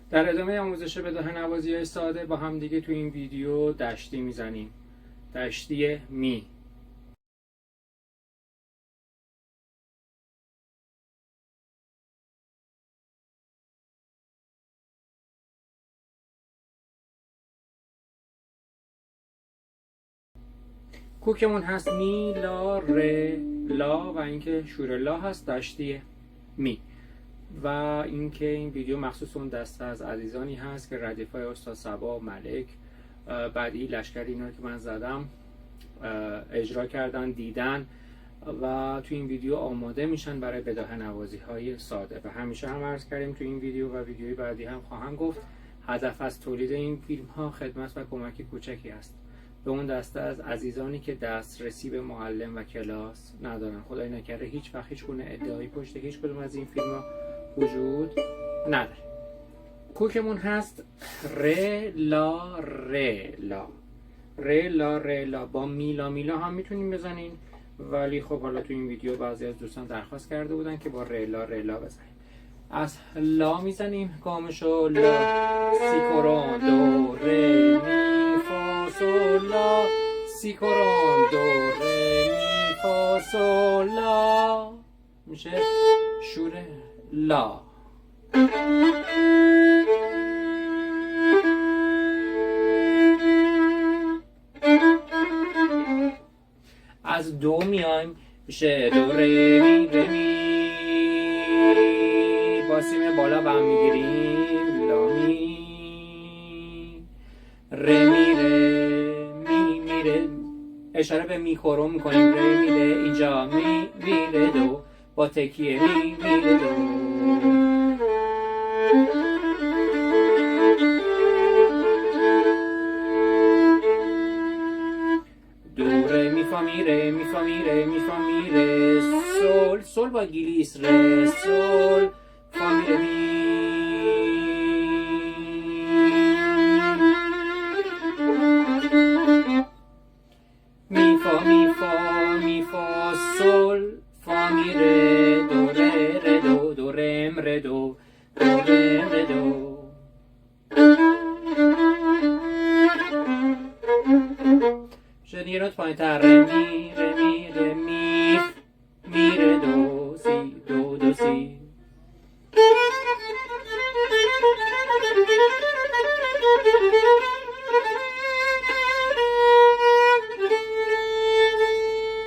در ادامه آموزش بداهه نوازی‌های ساده با هم دیگه تو این ویدیو دشتی میزنیم. دشتی می. کوکمون هست می، لا، ر، لا و اینکه شور لا هست دشتی می. و اینکه این ویدیو مخصوص اون دسته از عزیزانی هست که ردیفای استاد صبا، ملک، بعدی لشکری اینا که من زدم اجرا کردن، دیدن و تو این ویدیو آماده میشن برای بداهه نوازی های ساده. و همیشه هم عرض کردیم تو این ویدیو و ویدیوی بعدی هم خواهم گفت هدف از تولید این فیلم ها خدمت و کمک کوچکی است به اون دسته از عزیزانی که دسترسی به معلم و کلاس ندارن. خدای نکرده هیچ وقت هیچ گونه ادعایی پشت هیچ کدوم از این فیلم ها وجود نداره. کوکمون هست ر، لا، ر، لا. ر، لا، ر، لا. با میلا میلا هم میتونیم بزنین، ولی خب حالا تو این ویدیو بعضی از دوستان درخواست کرده بودن که با ر، لا، ر، لا بزنیم. از لا میزنیم گامشو، لا، سی کورون، دو، ر، می، فا، سول، لا، سی کورون، دو، ر، می، فا، سول، لا. میشه شور لا. از دو میایم میشه دو، ر، می، ر، می. با سیم بالا به هم میگیریم، لا، می، ر، می، ر، می، می، ر. اشاره به می کورم میکنیم، ر، می، ر. اینجا می، می، ر، دو. با تکیه می، می، ر، دو. دو، ر، می، فا، می، ر، می، فا، می، ر، می، فا، می، ر. سول، سول با گلیس، ر، سول، فا، می، ر، می. می، فا، می، فا، می، فا، سول، فا، می، ر، دو، ر، ر، دو. دو، رم، ر، دو. دو، رم، ر، دو. شد یه نوت پایین تر، ر، می، ر، می، ر، می، می، ر، دو، سی، دو، دو، سی.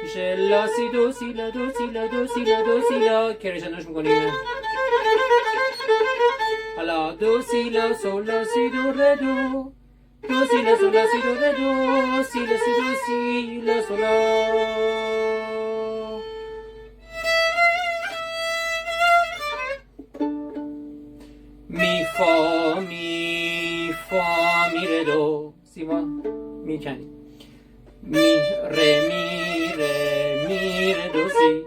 میشه لا، سی، دو، سی، لا، دو، سی، لا، دو، سی، لا، دو، سی، لا. کرشنش میکنیم. حالا دو، سی، لا، سول، لا، سی، دو، ر، دو. دو، سی، لا، سول، لا، سی، دو، ر، دو. سی، لا، سی، دو، سی، لا، سول، لا. می، فا، می، فا، می، ر، دو. سی ما میکنیم. می، ر، می، ر، می، ر، دو، سی.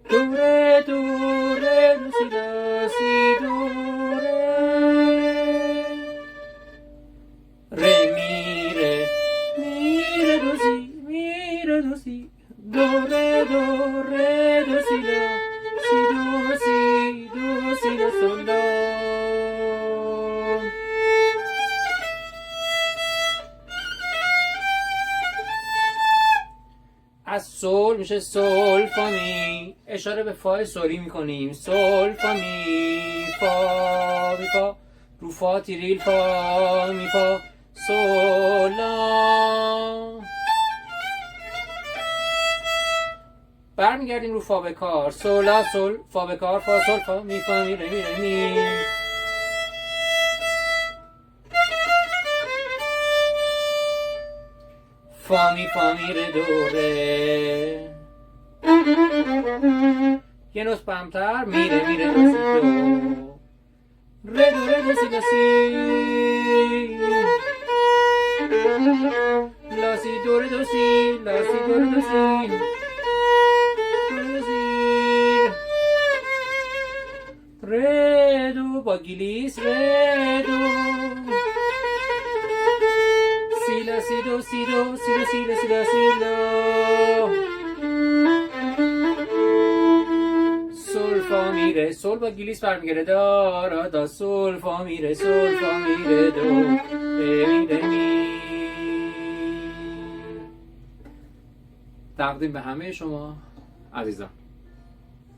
دو، ر، دو، ر، دو، سی، لا، سی، دو، ر. ر، می، ر، می، ر، دو، سی، می، ر، دو، سی. دو، ر، دو، ر، دو، سی، لا، سی، دو، سی، دو، سی، لا، سول، لا. از سول میشه سول، فا، می. اشاره به فا سوری میکنیم، سول، فا، می، فا، می، فا. رو فا تیریل، فا، می، فا، سول، لا. برمیگردیم رو فا به کار، سول، لا، سول، فا به کار، فا، سول، فا، می، فا، می، ر، می، ر، می. فا، می، فا، می، ر، دو، ر. یه نوت بمتر، می، ر، می، ر، دو، سی، دو. ر، دو، ر، دو، سی، لا، سی. لا، سی، دو، ر، دو، سی، لا، سی، دو، ر، دو، سی. دو، دو، سی. ر، دو با گلیس، ر، دو. سی، لا، سی، دو، سی، دو، سی، دو، سی، لا، سی، لا، سی، لا. سول، فا، فا می ره. سول با گلیس برمیگره دا را دا سول فا می ره سول فا می ره دو ره می ره می. تقدیم به همه شما عزیزان.